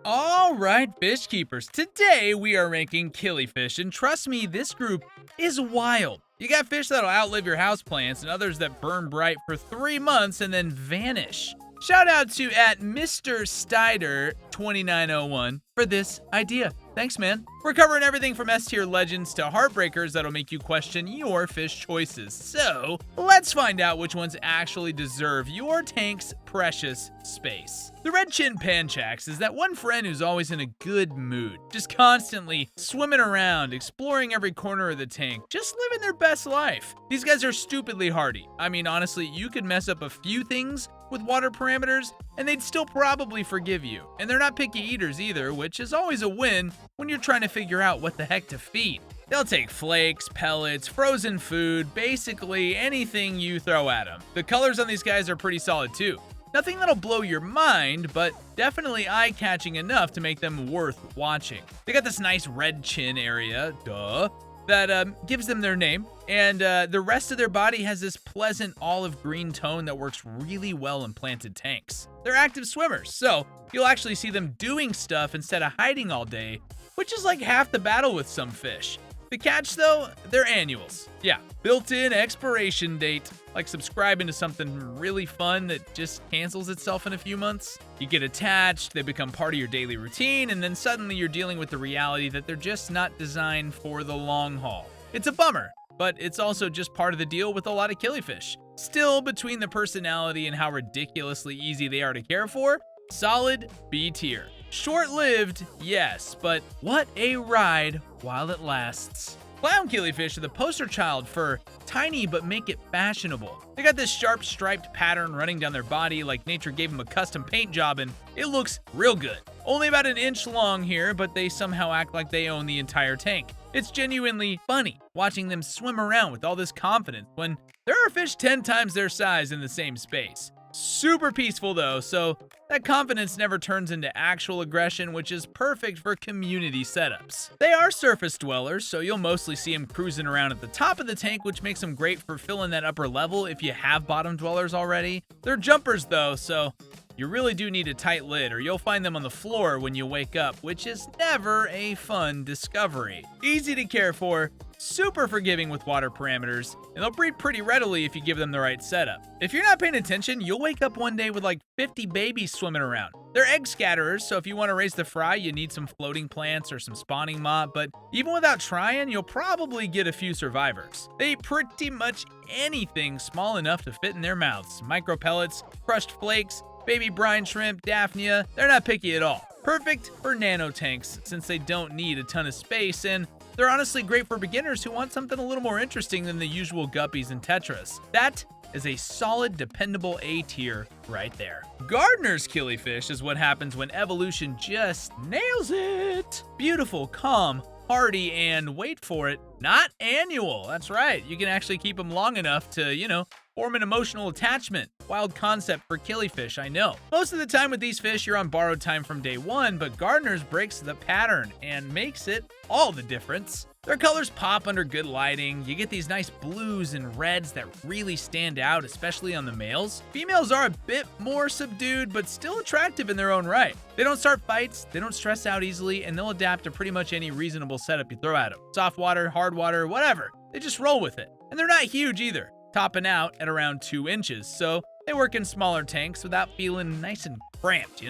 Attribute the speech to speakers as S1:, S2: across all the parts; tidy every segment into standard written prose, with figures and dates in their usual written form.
S1: Alright, fish keepers, today we are ranking killifish, and trust me, this group is wild. You got fish that'll outlive your houseplants and others that burn bright for 3 months and then vanish. Shout out to Mr. Stider2901 for this idea. Thanks, man. We're covering everything from S-tier legends to heartbreakers that'll make you question your fish choices. So, let's find out which ones actually deserve your tank's precious space. The Redchin Panchax is that one friend who's always in a good mood, just constantly swimming around, exploring every corner of the tank, just living their best life. These guys are stupidly hardy. I mean, honestly, you could mess up a few things with water parameters, and they'd still probably forgive you. And they're not picky eaters either, which is always a win when you're trying to figure out what the heck to feed. They'll take flakes, pellets, frozen food, basically anything you throw at them. The colors on these guys are pretty solid too. Nothing that'll blow your mind, but definitely eye-catching enough to make them worth watching. They got this nice red chin area, that gives them their name, and the rest of their body has this pleasant olive green tone that works really well in planted tanks. They're active swimmers, so you'll actually see them doing stuff instead of hiding all day, which is like half the battle with some fish. The catch though, they're annuals. Yeah, built-in expiration date, like subscribing to something really fun that just cancels itself in a few months. You get attached, they become part of your daily routine, and then suddenly you're dealing with the reality that they're just not designed for the long haul. It's a bummer, but it's also just part of the deal with a lot of killifish. Still, between the personality and how ridiculously easy they are to care for, solid B tier. Short-lived, yes, but what a ride while it lasts. Clown killifish are the poster child for tiny but make it fashionable. They got this sharp striped pattern running down their body like nature gave them a custom paint job, and it looks real good. Only about an inch long here, but they somehow act like they own the entire tank. It's genuinely funny watching them swim around with all this confidence when there are fish 10 times their size in the same space. Super peaceful though, so that confidence never turns into actual aggression, which is perfect for community setups. They are surface dwellers, so you'll mostly see them cruising around at the top of the tank, which makes them great for filling that upper level if you have bottom dwellers already. They're jumpers though, so you really do need a tight lid or you'll find them on the floor when you wake up, which is never a fun discovery. Easy to care for, super forgiving with water parameters, and they'll breed pretty readily if you give them the right setup. If you're not paying attention, you'll wake up one day with like 50 babies swimming around. They're egg scatterers, so if you want to raise the fry, you need some floating plants or some spawning mop, but even without trying, you'll probably get a few survivors. They eat pretty much anything small enough to fit in their mouths. Micro pellets, crushed flakes, baby brine shrimp, daphnia, they're not picky at all. Perfect for nano tanks since they don't need a ton of space, and they're honestly great for beginners who want something a little more interesting than the usual guppies and tetras. That is a solid, dependable A tier right there. Gardner's killifish is what happens when evolution just nails it. Beautiful, calm, hardy, and wait for it, not annual. That's right, you can actually keep them long enough to, form an emotional attachment. Wild concept for killifish, I know. Most of the time with these fish, you're on borrowed time from day one, but Gardner's breaks the pattern and makes it all the difference. Their colors pop under good lighting. You get these nice blues and reds that really stand out, especially on the males. Females are a bit more subdued, but still attractive in their own right. They don't start fights, they don't stress out easily, and they'll adapt to pretty much any reasonable setup you throw at them. Soft water, hard water, whatever. They just roll with it. And they're not huge either, topping out at around 2 inches, so they work in smaller tanks without feeling nice and cramped,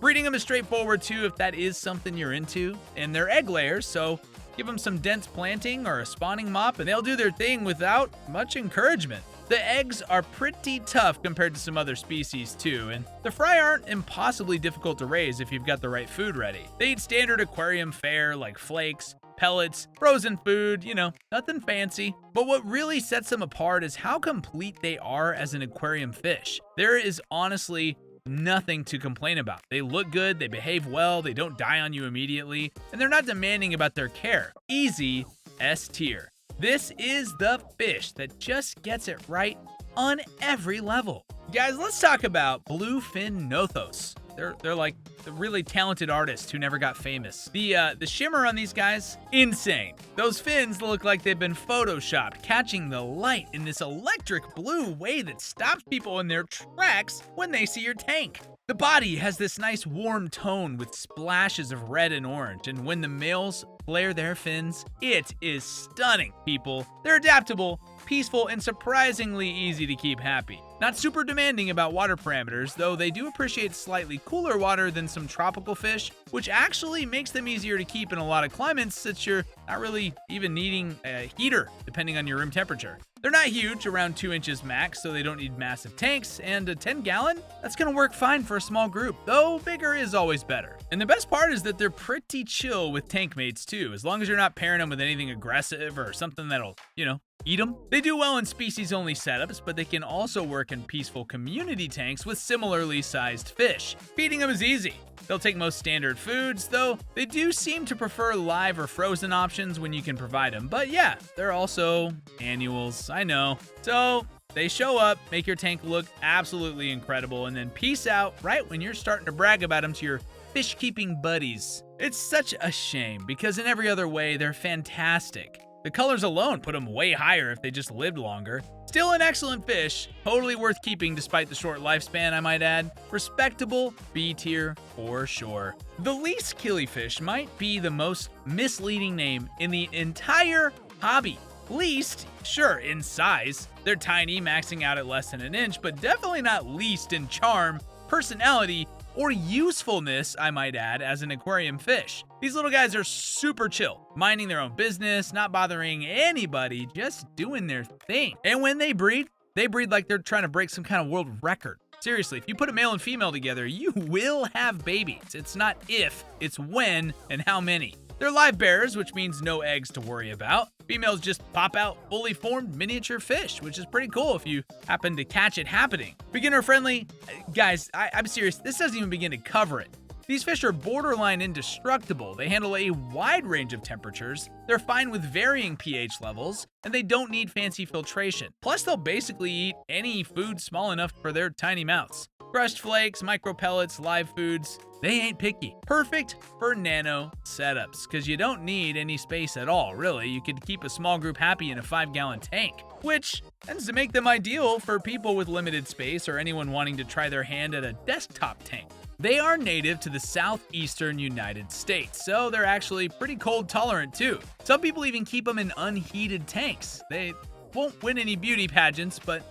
S1: Breeding them is straightforward too if that is something you're into, and they're egg layers, so give them some dense planting or a spawning mop and they'll do their thing without much encouragement. The eggs are pretty tough compared to some other species too, and the fry aren't impossibly difficult to raise if you've got the right food ready. They eat standard aquarium fare like flakes, pellets, frozen food, nothing fancy. But what really sets them apart is how complete they are as an aquarium fish. There is honestly nothing to complain about. They look good, they behave well, they don't die on you immediately, and they're not demanding about their care. Easy S tier. This is the fish that just gets it right on every level. Guys, let's talk about Bluefin Nothos. They're like the really talented artists who never got famous. The shimmer on these guys, insane. Those fins look like they've been photoshopped, catching the light in this electric blue way that stops people in their tracks when they see your tank. The body has this nice warm tone with splashes of red and orange, and when the males flare their fins, it is stunning, people. They're adaptable, peaceful, and surprisingly easy to keep happy. Not super demanding about water parameters, though they do appreciate slightly cooler water than some tropical fish, which actually makes them easier to keep in a lot of climates since you're not really even needing a heater, depending on your room temperature. They're not huge, around 2 inches max, so they don't need massive tanks, and a 10-gallon? That's gonna work fine for a small group, though bigger is always better. And the best part is that they're pretty chill with tank mates too, as long as you're not pairing them with anything aggressive or something that'll, eat them. They do well in species-only setups, but they can also work in peaceful community tanks with similarly sized fish. Feeding them is easy. They'll take most standard foods, though they do seem to prefer live or frozen options when you can provide them. But yeah, they're also annuals, I know. So they show up, make your tank look absolutely incredible, and then peace out right when you're starting to brag about them to your fish-keeping buddies. It's such a shame, because in every other way, they're fantastic. The colors alone put them way higher if they just lived longer. Still an excellent fish, totally worth keeping despite the short lifespan, I might add. Respectable B tier for sure. The least killifish might be the most misleading name in the entire hobby. Least, sure, in size. They're tiny, maxing out at less than an inch, but definitely not least in charm, personality, or usefulness, I might add, as an aquarium fish. These little guys are super chill, minding their own business, not bothering anybody, just doing their thing. And when they breed like they're trying to break some kind of world record. Seriously, if you put a male and female together, you will have babies. It's not if, it's when and how many. They're live bearers, which means no eggs to worry about. Females just pop out fully formed miniature fish, which is pretty cool if you happen to catch it happening. Beginner friendly, guys, I'm serious, this doesn't even begin to cover it. These fish are borderline indestructible. They handle a wide range of temperatures, they're fine with varying pH levels, and they don't need fancy filtration. Plus, they'll basically eat any food small enough for their tiny mouths. Crushed flakes, micro pellets, live foods, they ain't picky. Perfect for nano setups, because you don't need any space at all, really. You could keep a small group happy in a 5-gallon tank, which tends to make them ideal for people with limited space or anyone wanting to try their hand at a desktop tank. They are native to the southeastern United States, so they're actually pretty cold tolerant too. Some people even keep them in unheated tanks. They won't win any beauty pageants, but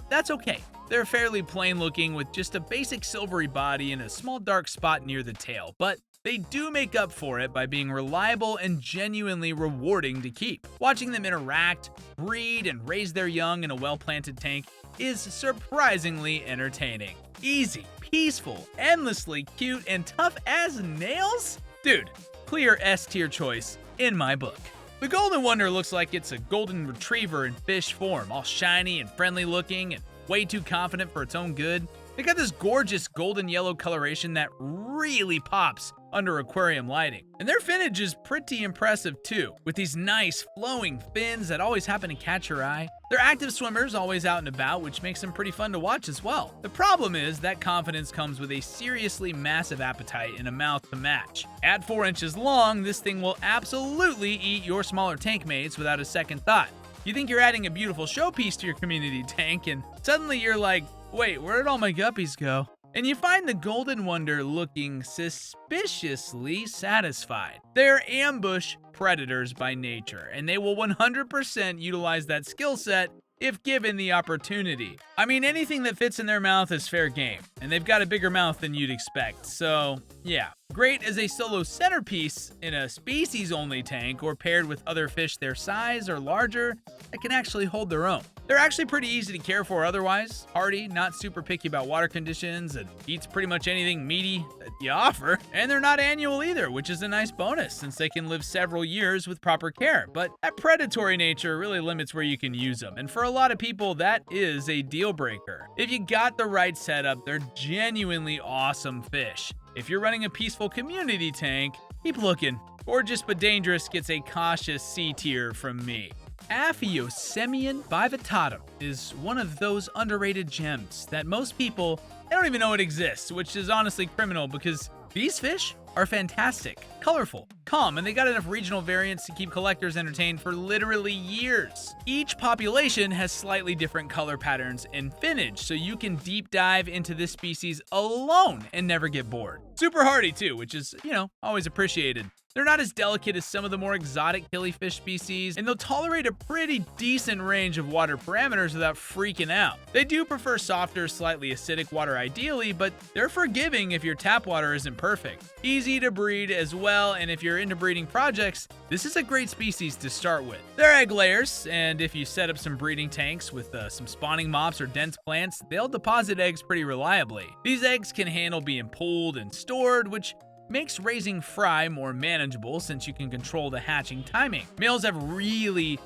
S1: that's okay. They're fairly plain looking with just a basic silvery body and a small dark spot near the tail, but they do make up for it by being reliable and genuinely rewarding to keep. Watching them interact, breed, and raise their young in a well-planted tank is surprisingly entertaining. Easy, peaceful, endlessly cute, and tough as nails? Dude, clear S tier choice in my book. The Golden Wonder looks like it's a golden retriever in fish form, all shiny and friendly looking and way too confident for its own good. They got this gorgeous golden yellow coloration that really pops under aquarium lighting. And their finnage is pretty impressive too, with these nice flowing fins that always happen to catch your eye. They're active swimmers, always out and about, which makes them pretty fun to watch as well. The problem is that confidence comes with a seriously massive appetite and a mouth to match. At 4 inches long, this thing will absolutely eat your smaller tank mates without a second thought. You think you're adding a beautiful showpiece to your community tank, and suddenly you're like, wait, where did all my guppies go? And you find the Golden Wonder looking suspiciously satisfied. They're ambush predators by nature, and they will 100% utilize that skill set if given the opportunity. I mean, anything that fits in their mouth is fair game, and they've got a bigger mouth than you'd expect, so yeah. Great as a solo centerpiece in a species-only tank or paired with other fish their size or larger that can actually hold their own. They're actually pretty easy to care for otherwise, hardy, not super picky about water conditions, and eats pretty much anything meaty that you offer. And they're not annual either, which is a nice bonus since they can live several years with proper care. But that predatory nature really limits where you can use them, and for a lot of people, that is a deal breaker. If you got the right setup, they're genuinely awesome fish. If you're running a peaceful community tank, keep looking. Gorgeous but dangerous gets a cautious C tier from me. Aphyosemion bivitatum is one of those underrated gems that most people, they don't even know it exists, which is honestly criminal because these fish are fantastic, colorful, calm, and they got enough regional variants to keep collectors entertained for literally years. Each population has slightly different color patterns and finnage, so you can deep dive into this species alone and never get bored. Super hardy too, which is, always appreciated. They're not as delicate as some of the more exotic killifish species, and they'll tolerate a pretty decent range of water parameters without freaking out. They do prefer softer, slightly acidic water ideally, but they're forgiving if your tap water isn't perfect. Easy to breed as well, and if you're into breeding projects, this is a great species to start with. They're egg layers, and if you set up some breeding tanks with some spawning mops or dense plants, they'll deposit eggs pretty reliably. These eggs can handle being pulled and stored, which makes raising fry more manageable since you can control the hatching timing. Males have really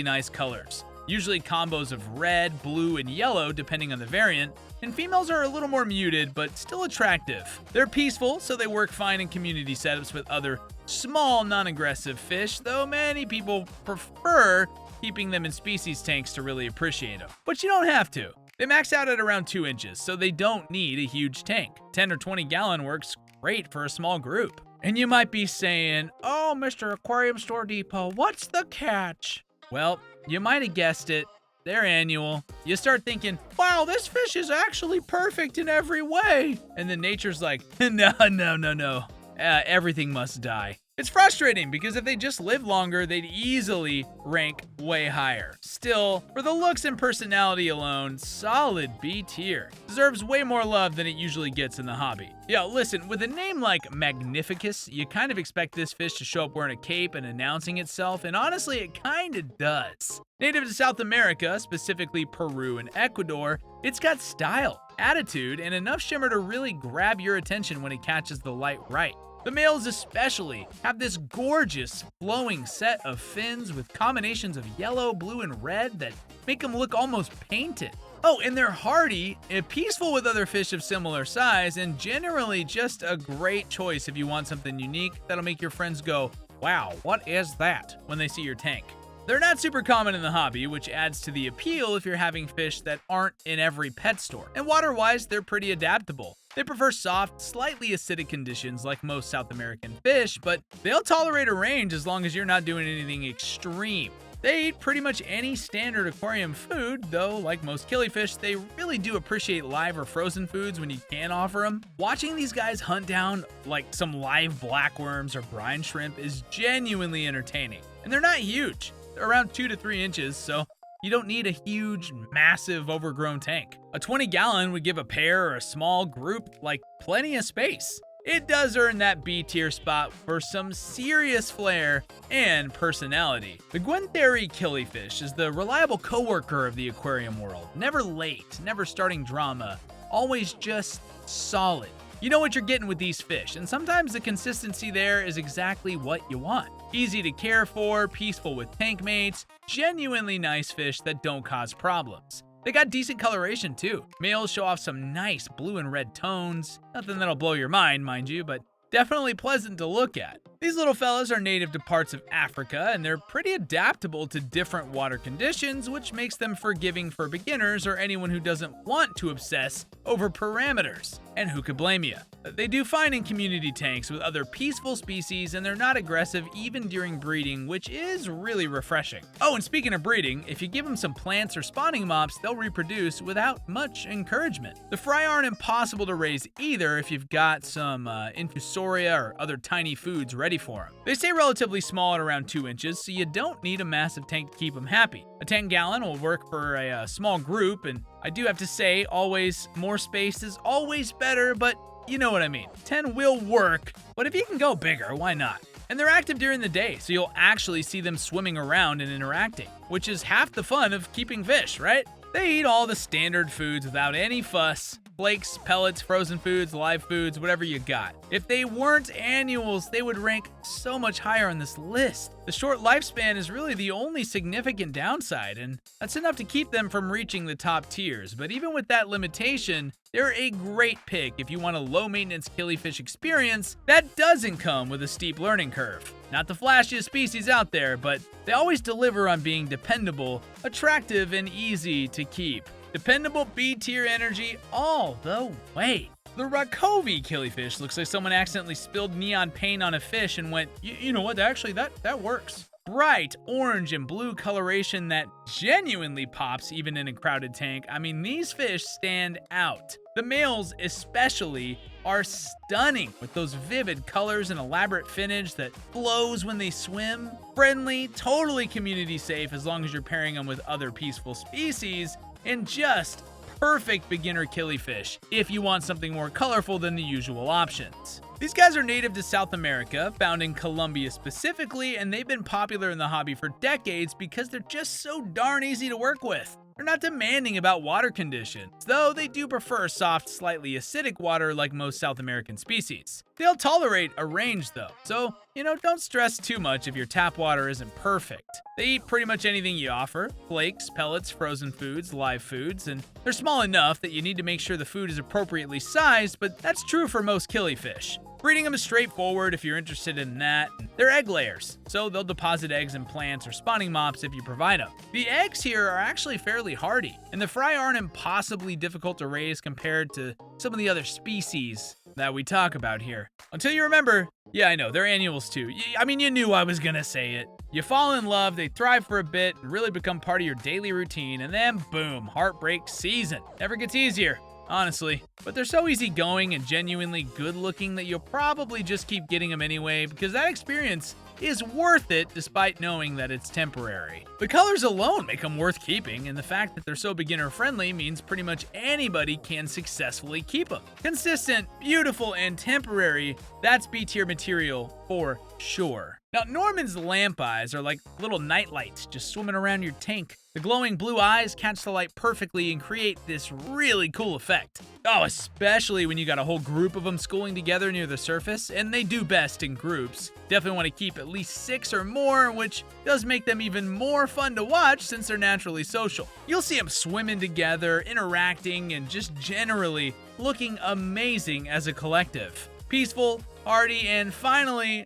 S1: nice colors, usually combos of red, blue, and yellow depending on the variant, and females are a little more muted but still attractive. They're peaceful, so they work fine in community setups with other small, non-aggressive fish, though many people prefer keeping them in species tanks to really appreciate them. But you don't have to. They max out at around 2 inches, so they don't need a huge tank. 10 or 20 gallon works great for a small group. And you might be saying, "Oh, Mr. Aquarium Store Depot, what's the catch?" Well, you might have guessed it. They're annual. You start thinking, "Wow, this fish is actually perfect in every way." And then nature's like, no. Everything must die. It's frustrating because if they just lived longer, they'd easily rank way higher. Still, for the looks and personality alone, solid B tier. Deserves way more love than it usually gets in the hobby. Yo, listen, with a name like Magnificus, you kind of expect this fish to show up wearing a cape and announcing itself, and honestly, it kinda does. Native to South America, specifically Peru and Ecuador, it's got style, attitude, and enough shimmer to really grab your attention when it catches the light right. The males especially have this gorgeous flowing set of fins with combinations of yellow, blue, and red that make them look almost painted. Oh, and they're hardy, peaceful with other fish of similar size, and generally just a great choice if you want something unique that'll make your friends go, "Wow, what is that?" when they see your tank. They're not super common in the hobby, which adds to the appeal if you're having fish that aren't in every pet store. And water-wise, they're pretty adaptable. They prefer soft, slightly acidic conditions like most South American fish, but they'll tolerate a range as long as you're not doing anything extreme. They eat pretty much any standard aquarium food, though like most killifish, they really do appreciate live or frozen foods when you can offer them. Watching these guys hunt down like some live blackworms or brine shrimp is genuinely entertaining. And they're not huge. They're around 2 to 3 inches, so you don't need a huge, massive, overgrown tank. A 20 gallon would give a pair or a small group like plenty of space. It does earn that B tier spot for some serious flair and personality. The Guentheri Killifish is the reliable coworker of the aquarium world. Never late, never starting drama, always just solid. You know what you're getting with these fish, and sometimes the consistency there is exactly what you want. Easy to care for, peaceful with tank mates, genuinely nice fish that don't cause problems. They got decent coloration too. Males show off some nice blue and red tones. Nothing that'll blow your mind, mind you, but definitely pleasant to look at. These little fellas are native to parts of Africa, and they're pretty adaptable to different water conditions, which makes them forgiving for beginners or anyone who doesn't want to obsess over parameters. And who could blame you? They do fine in community tanks with other peaceful species, and they're not aggressive even during breeding, which is really refreshing. Oh, and speaking of breeding, if you give them some plants or spawning mops, they'll reproduce without much encouragement. The fry aren't impossible to raise either if you've got some infusoria or other tiny foods ready for them. They stay relatively small at around 2 inches, so you don't need a massive tank to keep them happy. A 10 gallon will work for a small group, and I do have to say, always more space is always better, but you know what I mean. 10 will work, but if you can go bigger, why not? And they're active during the day, so you'll actually see them swimming around and interacting, which is half the fun of keeping fish, right? They eat all the standard foods without any fuss. Flakes, pellets, frozen foods, live foods, whatever you got. If they weren't annuals, they would rank so much higher on this list. The short lifespan is really the only significant downside, and that's enough to keep them from reaching the top tiers. But even with that limitation, they're a great pick if you want a low-maintenance killifish experience that doesn't come with a steep learning curve. Not the flashiest species out there, but they always deliver on being dependable, attractive, and easy to keep. Dependable B-tier energy all the way. The Rachovi Killifish looks like someone accidentally spilled neon paint on a fish and went, you know what, actually that works. Bright orange and blue coloration that genuinely pops even in a crowded tank. I mean, these fish stand out. The males especially are stunning with those vivid colors and elaborate finish that glows when they swim. Friendly, totally community safe as long as you're pairing them with other peaceful species, and just perfect beginner killifish if you want something more colorful than the usual options. These guys are native to South America, found in Colombia specifically, and they've been popular in the hobby for decades because they're just so darn easy to work with. They're not demanding about water conditions, though they do prefer soft, slightly acidic water like most South American species. They'll tolerate a range though, so, don't stress too much if your tap water isn't perfect. They eat pretty much anything you offer: flakes, pellets, frozen foods, live foods, and they're small enough that you need to make sure the food is appropriately sized, but that's true for most killifish. Breeding them is straightforward if you're interested in that. They're egg layers, so they'll deposit eggs in plants or spawning mops if you provide them. The eggs here are actually fairly hardy, and the fry aren't impossibly difficult to raise compared to some of the other species that we talk about here. Until you remember, yeah, I know, they're annuals too. You knew I was gonna say it. You fall in love, they thrive for a bit, and really become part of your daily routine, and then boom, heartbreak season. Never gets easier, honestly. But they're so easygoing and genuinely good looking that you'll probably just keep getting them anyway, because that experience is worth it despite knowing that it's temporary. The colors alone make them worth keeping, and the fact that they're so beginner friendly means pretty much anybody can successfully keep them. Consistent, beautiful, and temporary, that's B-tier material for sure. Now, Norman's Lampeyes are like little night lights just swimming around your tank. The glowing blue eyes catch the light perfectly and create this really cool effect. Oh, especially when you got a whole group of them schooling together near the surface, and they do best in groups. Definitely want to keep at least 6 or more, which does make them even more fun to watch since they're naturally social. You'll see them swimming together, interacting, and just generally looking amazing as a collective. Peaceful, hardy, and finally,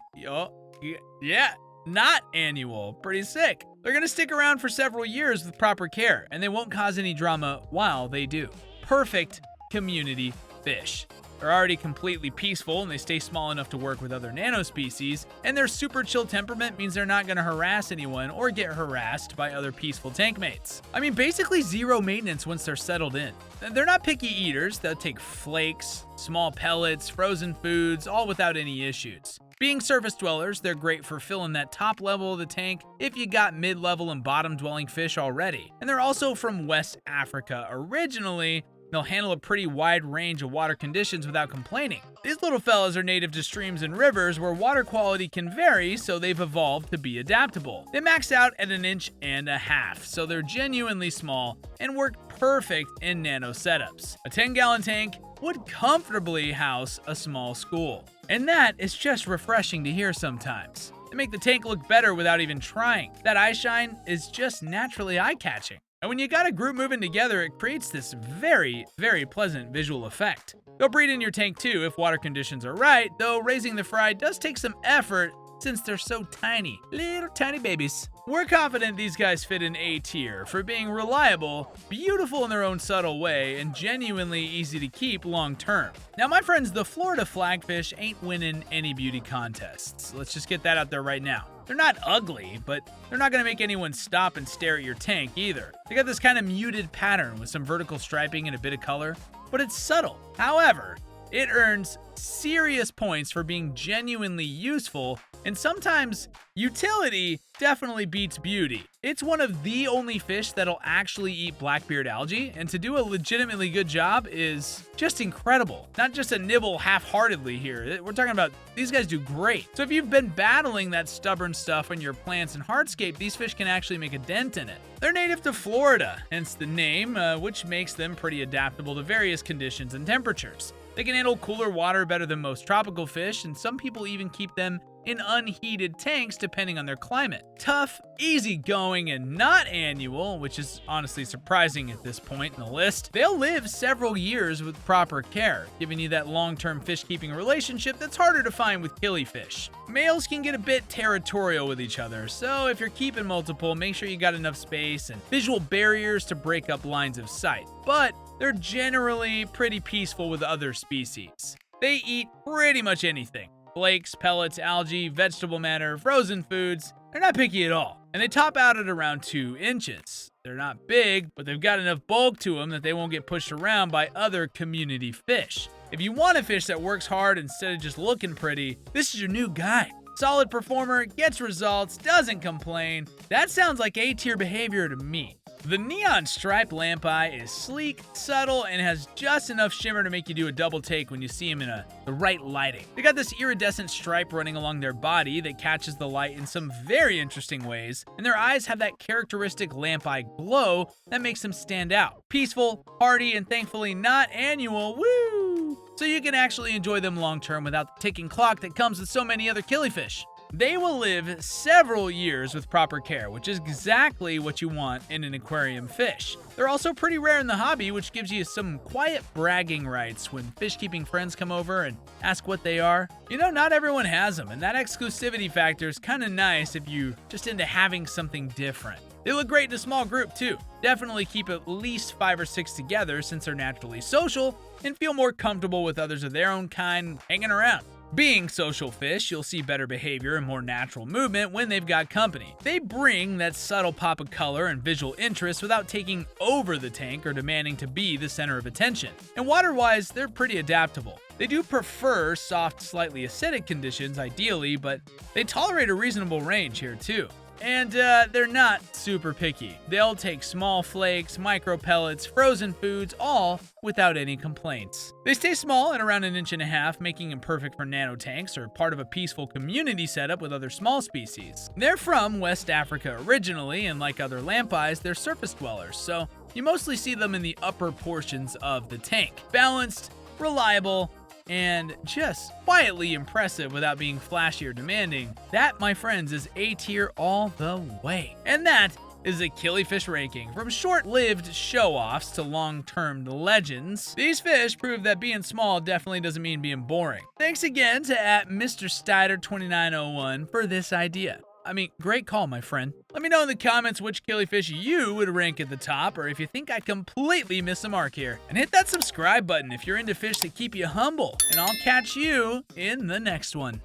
S1: not annual. Pretty sick. They're gonna stick around for several years with proper care, and they won't cause any drama while they do. Perfect community fish. They're already completely peaceful, and they stay small enough to work with other nano species, and their super chill temperament means they're not gonna harass anyone or get harassed by other peaceful tank mates. Basically zero maintenance once they're settled in. They're not picky eaters. They'll take flakes, small pellets, frozen foods, all without any issues. Being surface dwellers, they're great for filling that top level of the tank if you got mid-level and bottom-dwelling fish already. And they're also from West Africa originally. They'll handle a pretty wide range of water conditions without complaining. These little fellas are native to streams and rivers where water quality can vary, so they've evolved to be adaptable. They max out at 1.5 inches, so they're genuinely small and work perfect in nano setups. A 10-gallon tank would comfortably house a small school. And that is just refreshing to hear sometimes. They make the tank look better without even trying. That eye shine is just naturally eye-catching. And when you got a group moving together, it creates this very, very pleasant visual effect. They'll breed in your tank too if water conditions are right, though raising the fry does take some effort since they're so tiny. Little tiny babies. We're confident these guys fit in A tier for being reliable, beautiful in their own subtle way, and genuinely easy to keep long term. Now, my friends, the Florida Flagfish ain't winning any beauty contests. Let's just get that out there right now. They're not ugly, but they're not gonna make anyone stop and stare at your tank either. They got this kind of muted pattern with some vertical striping and a bit of color, but it's subtle. However, it earns serious points for being genuinely useful, and sometimes utility definitely beats beauty. It's one of the only fish that'll actually eat blackbeard algae, and to do a legitimately good job is just incredible. Not just a nibble half-heartedly here. We're talking about these guys do great. So if you've been battling that stubborn stuff on your plants and hardscape, these fish can actually make a dent in it. They're native to Florida, hence the name, which makes them pretty adaptable to various conditions and temperatures. They can handle cooler water better than most tropical fish, and some people even keep them in unheated tanks depending on their climate. Tough, easygoing, and not annual, which is honestly surprising at this point in the list. They'll live several years with proper care, giving you that long-term fish-keeping relationship that's harder to find with killifish. Males can get a bit territorial with each other, so if you're keeping multiple, make sure you got enough space and visual barriers to break up lines of sight. But they're generally pretty peaceful with other species. They eat pretty much anything. Flakes, pellets, algae, vegetable matter, frozen foods. They're not picky at all. And they top out at around 2 inches. They're not big, but they've got enough bulk to them that they won't get pushed around by other community fish. If you want a fish that works hard instead of just looking pretty, this is your new guy. Solid performer, gets results, doesn't complain. That sounds like A-tier behavior to me. The neon stripe Lampeye is sleek, subtle, and has just enough shimmer to make you do a double take when you see him in the right lighting. They got this iridescent stripe running along their body that catches the light in some very interesting ways, and their eyes have that characteristic Lampeye glow that makes them stand out. Peaceful, hardy, and thankfully not annual, woo! So you can actually enjoy them long term without the ticking clock that comes with so many other killifish. They will live several years with proper care, which is exactly what you want in an aquarium fish. They're also pretty rare in the hobby, which gives you some quiet bragging rights when fish-keeping friends come over and ask what they are. You know, not everyone has them, and that exclusivity factor is kind of nice if you're just into having something different. They look great in a small group too. Definitely keep at least 5 or 6 together since they're naturally social and feel more comfortable with others of their own kind hanging around. Being social fish, you'll see better behavior and more natural movement when they've got company. They bring that subtle pop of color and visual interest without taking over the tank or demanding to be the center of attention. And water-wise, they're pretty adaptable. They do prefer soft, slightly acidic conditions ideally, but they tolerate a reasonable range here too. And they're not super picky. They'll take small flakes, micro pellets, frozen foods, all without any complaints. They stay small at around 1.5 inches, making them perfect for nano tanks or part of a peaceful community setup with other small species. They're from West Africa originally, and like other Lampeyes, they're surface dwellers, so you mostly see them in the upper portions of the tank. Balanced, reliable, and just quietly impressive without being flashy or demanding. That, my friends, is A-tier all the way. And that is a killifish ranking. From short-lived show-offs to long-term legends, these fish prove that being small definitely doesn't mean being boring. Thanks again to Mr. Steiner2901 for this idea. I mean, great call, my friend. Let me know in the comments which killifish you would rank at the top, or if you think I completely missed the mark here. And hit that subscribe button if you're into fish that keep you humble. And I'll catch you in the next one.